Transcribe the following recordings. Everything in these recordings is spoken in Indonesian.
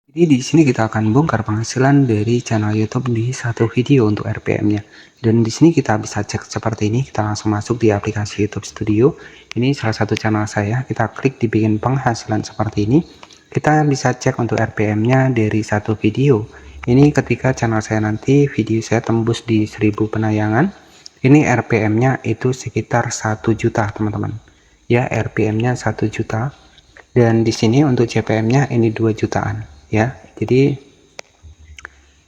Jadi di sini kita akan bongkar penghasilan dari channel YouTube di satu video untuk RPM-nya. Dan di sini kita bisa cek seperti ini. Kita langsung masuk di aplikasi YouTube Studio. Ini salah satu channel saya. Kita klik di bikin penghasilan seperti ini. Kita bisa cek untuk RPM-nya dari satu video. Ini ketika channel saya nanti video saya tembus di 1000 penayangan. Ini RPM-nya itu sekitar 1 juta, teman-teman. Ya, RPM-nya 1 juta. Dan di sini untuk CPM-nya ini 2 jutaan. Ya, jadi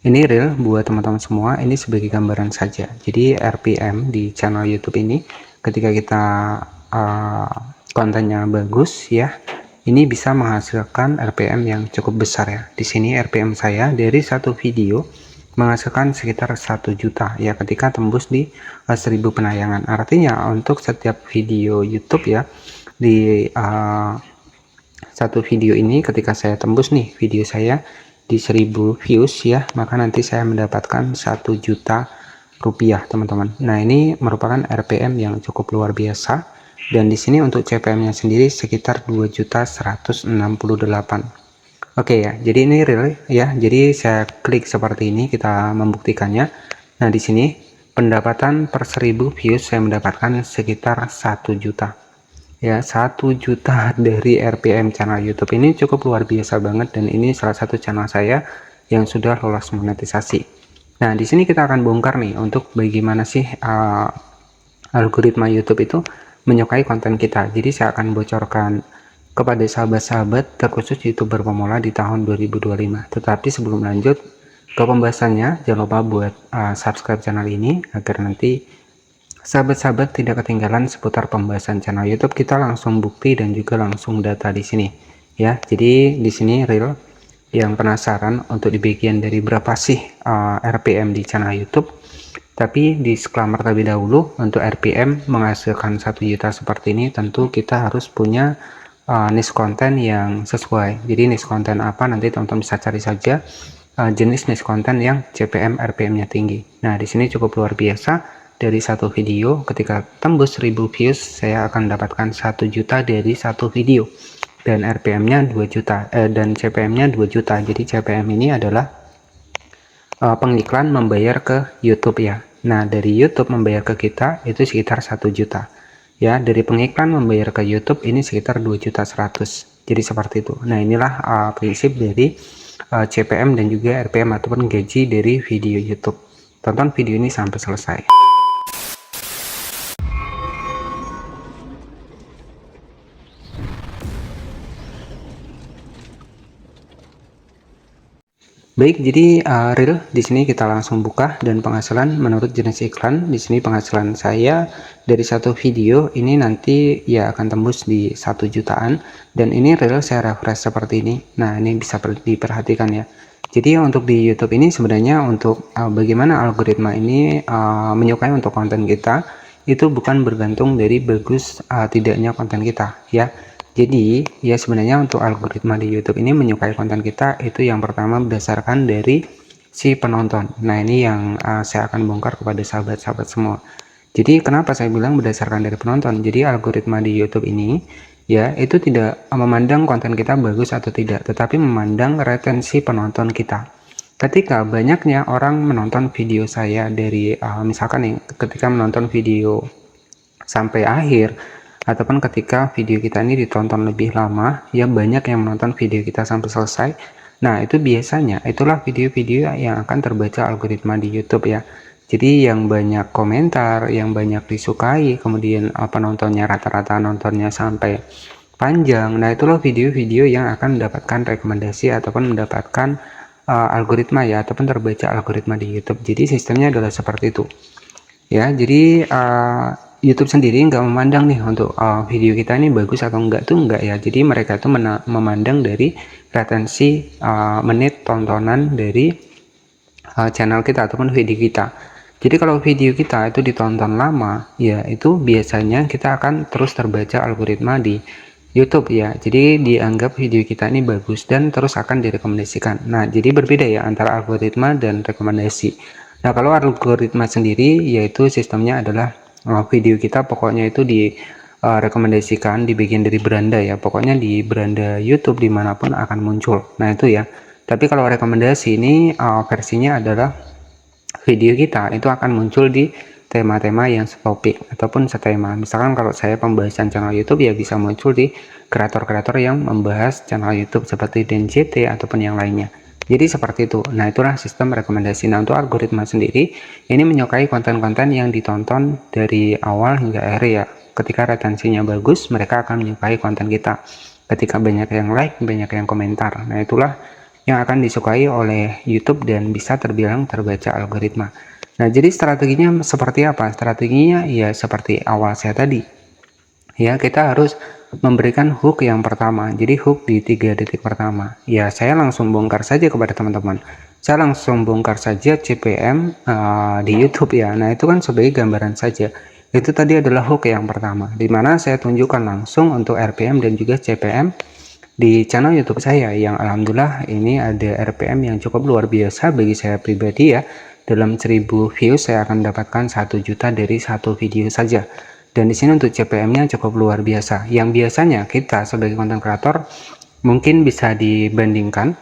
ini real buat teman-teman semua. Ini sebagai gambaran saja. Jadi RPM di channel YouTube ini ketika kita kontennya bagus ya, ini bisa menghasilkan RPM yang cukup besar ya. Di sini RPM saya dari satu video menghasilkan sekitar 1 juta ya ketika tembus di 1000 penayangan. Artinya untuk setiap video YouTube ya di satu video ini ketika saya tembus nih video saya di 1000 views ya, maka nanti saya mendapatkan 1 juta rupiah, teman-teman. Nah, ini merupakan RPM yang cukup luar biasa, dan di sini untuk CPM-nya sendiri sekitar 2.168. Oke ya, jadi ini real ya. Jadi saya klik seperti ini, kita membuktikannya. Nah, di sini pendapatan per 1000 views saya mendapatkan sekitar 1 juta. Ya, 1 juta dari RPM channel YouTube ini cukup luar biasa banget, dan ini salah satu channel saya yang sudah lolos monetisasi. Nah, di sini kita akan bongkar nih untuk bagaimana sih algoritma YouTube itu menyukai konten kita. Jadi saya akan bocorkan kepada sahabat-sahabat terkhusus YouTuber pemula di tahun 2025. Tetapi sebelum lanjut ke pembahasannya, jangan lupa buat subscribe channel ini agar nanti sahabat-sahabat tidak ketinggalan seputar pembahasan channel YouTube. Kita langsung bukti dan juga langsung data di sini ya. Jadi di sini real yang penasaran untuk di bagian dari berapa sih RPM di channel YouTube. Tapi di disclaimer terlebih dahulu, untuk RPM menghasilkan 1 juta seperti ini tentu kita harus punya niche konten yang sesuai. Jadi niche konten apa nanti teman-teman bisa cari saja jenis niche konten yang CPM RPM-nya tinggi. Nah, di sini cukup luar biasa. Dari satu video ketika tembus 1000 views saya akan mendapatkan 1 juta dari satu video, dan RPM-nya 2 juta dan CPM-nya 2 juta. Jadi CPM ini adalah pengiklan membayar ke YouTube ya. Nah, dari YouTube membayar ke kita itu sekitar 1 juta ya. Dari pengiklan membayar ke YouTube ini sekitar 2.100.000. Jadi seperti itu. Nah, inilah prinsip dari CPM dan juga RPM ataupun gaji dari video YouTube. Tonton video ini sampai selesai. Baik, jadi real di sini kita langsung buka, dan penghasilan menurut jenis iklan. Di sini penghasilan saya dari satu video ini nanti ya akan tembus di 1 jutaan, dan ini real saya refresh seperti ini. Nah, ini bisa diperhatikan ya. Jadi untuk di YouTube ini sebenarnya untuk bagaimana algoritma ini menyukai untuk konten kita itu bukan bergantung dari bagus tidaknya konten kita ya. Jadi ya sebenarnya untuk algoritma di YouTube ini menyukai konten kita itu yang pertama berdasarkan dari si penonton. Nah, ini yang saya akan bongkar kepada sahabat-sahabat semua. Jadi kenapa saya bilang berdasarkan dari penonton? Jadi algoritma di YouTube ini ya itu tidak memandang konten kita bagus atau tidak, tetapi memandang retensi penonton kita. Ketika banyaknya orang menonton video saya dari misalkan nih ketika menonton video sampai akhir, ataupun ketika video kita ini ditonton lebih lama ya, banyak yang menonton video kita sampai selesai. Nah, itu biasanya itulah video-video yang akan terbaca algoritma di YouTube ya. Jadi yang banyak komentar, yang banyak disukai, kemudian penontonnya rata-rata nontonnya sampai panjang. Nah, itulah video-video yang akan mendapatkan rekomendasi ataupun mendapatkan algoritma ya, ataupun terbaca algoritma di YouTube. Jadi sistemnya adalah seperti itu ya. Jadi YouTube sendiri nggak memandang nih untuk video kita ini bagus atau enggak tuh enggak ya. Jadi mereka itu memandang dari retensi menit tontonan dari channel kita ataupun video kita. Jadi kalau video kita itu ditonton lama ya, itu biasanya kita akan terus terbaca algoritma di YouTube ya. Jadi dianggap video kita ini bagus dan terus akan direkomendasikan. Nah, jadi berbeda ya antara algoritma dan rekomendasi. Nah, kalau algoritma sendiri yaitu sistemnya adalah video kita pokoknya itu rekomendasikan di bagian dari beranda ya, pokoknya di beranda YouTube dimanapun akan muncul. Nah, itu ya. Tapi kalau rekomendasi ini versinya adalah video kita itu akan muncul di tema-tema yang setopik ataupun setema. Misalkan kalau saya pembahasan channel YouTube ya bisa muncul di kreator-kreator yang membahas channel YouTube seperti DNCT ataupun yang lainnya. Jadi seperti itu. Nah, itulah sistem rekomendasi. Nah, untuk algoritma sendiri ini menyukai konten-konten yang ditonton dari awal hingga akhir ya. Ketika retensinya bagus, mereka akan menyukai konten kita. Ketika banyak yang like, banyak yang komentar. Nah, itulah yang akan disukai oleh YouTube dan bisa terbilang terbaca algoritma. Nah, jadi strateginya seperti apa? Strateginya ya seperti awal saya tadi. Ya, kita harus memberikan hook yang pertama. Jadi hook di 3 detik pertama. Ya, saya langsung bongkar saja kepada teman-teman. Saya langsung bongkar saja CPM di YouTube ya. Nah, itu kan sebagai gambaran saja. Itu tadi adalah hook yang pertama, di mana saya tunjukkan langsung untuk RPM dan juga CPM di channel YouTube saya yang alhamdulillah ini ada RPM yang cukup luar biasa bagi saya pribadi ya. Dalam 1000 views saya akan mendapatkan 1 juta dari satu video saja. Dan di sini untuk CPM-nya cukup luar biasa. Yang biasanya kita sebagai konten kreator mungkin bisa dibandingkan.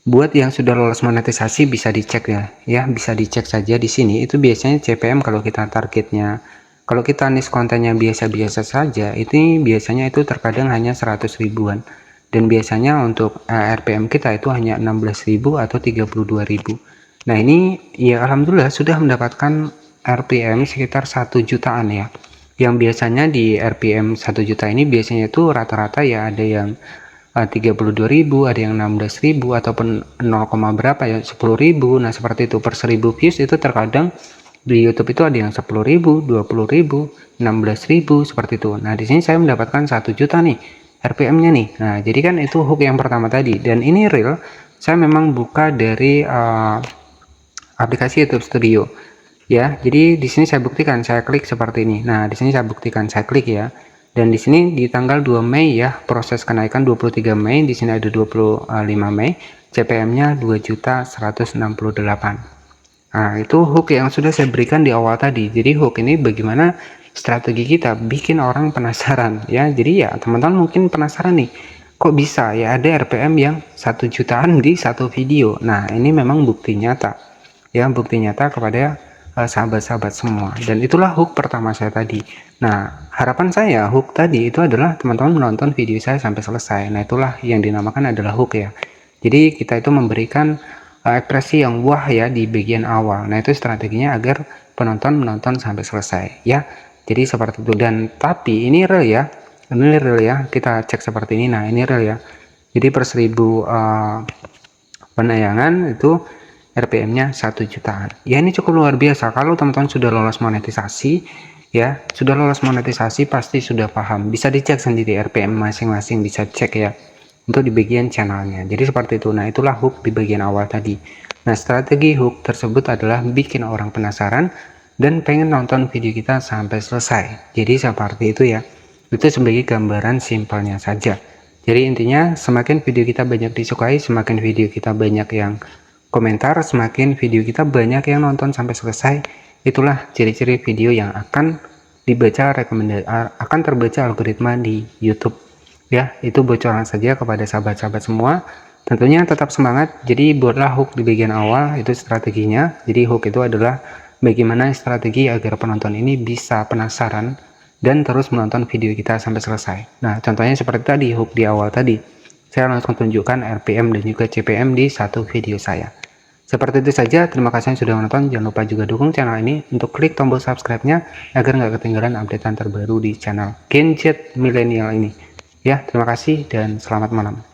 Buat yang sudah lolos monetisasi bisa dicek ya, bisa dicek saja di sini. Itu biasanya CPM kalau kita targetnya, kalau kita niche kontennya biasa-biasa saja, itu biasanya itu terkadang hanya 100 ribuan. Dan biasanya untuk RPM kita itu hanya 16.000 atau 32.000. Nah, ini ya alhamdulillah sudah mendapatkan RPM sekitar 1 jutaan ya. Yang biasanya di RPM 1 juta ini biasanya itu rata-rata ya ada yang 32.000, ada yang 16.000 ataupun 0, berapa ya 10.000. Nah, seperti itu per 1000 views itu terkadang di YouTube itu ada yang 10.000, 20.000, 16.000 seperti itu. Nah, di sini saya mendapatkan 1 juta nih RPM-nya nih. Nah, jadi kan itu hook yang pertama tadi, dan ini real saya memang buka dari aplikasi YouTube Studio ya. Jadi di sini saya buktikan, saya klik seperti ini. Nah, di sini saya buktikan, saya klik ya. Dan di sini di tanggal 2 Mei ya, proses kenaikan 23 Mei, di sini ada 25 Mei, CPM-nya 2.168. Nah, itu hook yang sudah saya berikan di awal tadi. Jadi hook ini bagaimana strategi kita bikin orang penasaran ya. Jadi ya teman-teman mungkin penasaran nih, kok bisa ya ada RPM yang 1 jutaan di satu video. Nah, ini memang bukti nyata ya, bukti nyata kepada sahabat-sahabat semua. Dan itulah hook pertama saya tadi. Nah, harapan saya hook tadi itu adalah teman-teman menonton video saya sampai selesai. Nah, itulah yang dinamakan adalah hook ya. Jadi kita itu memberikan ekspresi yang wah ya di bagian awal. Nah, itu strateginya agar penonton menonton sampai selesai ya. Jadi seperti itu. Dan tapi ini real ya. Ini real ya. Kita cek seperti ini. Nah, ini real ya. Jadi per 1000 penayangan itu RPM-nya 1 jutaan. Ya, ini cukup luar biasa. Kalau teman-teman sudah lolos monetisasi ya, sudah lolos monetisasi pasti sudah paham. Bisa dicek sendiri RPM masing-masing, bisa cek ya untuk di bagian channelnya. Jadi seperti itu. Nah, itulah hook di bagian awal tadi. Nah, strategi hook tersebut adalah bikin orang penasaran dan pengen nonton video kita sampai selesai. Jadi seperti itu ya. Itu sebagai gambaran simpelnya saja. Jadi intinya semakin video kita banyak disukai, semakin video kita banyak yang komentar, semakin video kita banyak yang nonton sampai selesai. Itulah ciri-ciri video yang akan dibaca akan terbaca algoritma di YouTube ya. Itu bocoran saja kepada sahabat-sahabat semua. Tentunya tetap semangat. Jadi buatlah hook di bagian awal, itu strateginya. Jadi hook itu adalah bagaimana strategi agar penonton ini bisa penasaran dan terus menonton video kita sampai selesai. Nah, contohnya seperti tadi hook di awal tadi, saya langsung tunjukkan RPM dan juga CPM di satu video saya. Seperti itu saja, terima kasih yang sudah menonton. Jangan lupa juga dukung channel ini untuk klik tombol subscribe-nya agar nggak ketinggalan updatean terbaru di channel Gadget Milenial ini. Ya, terima kasih dan selamat malam.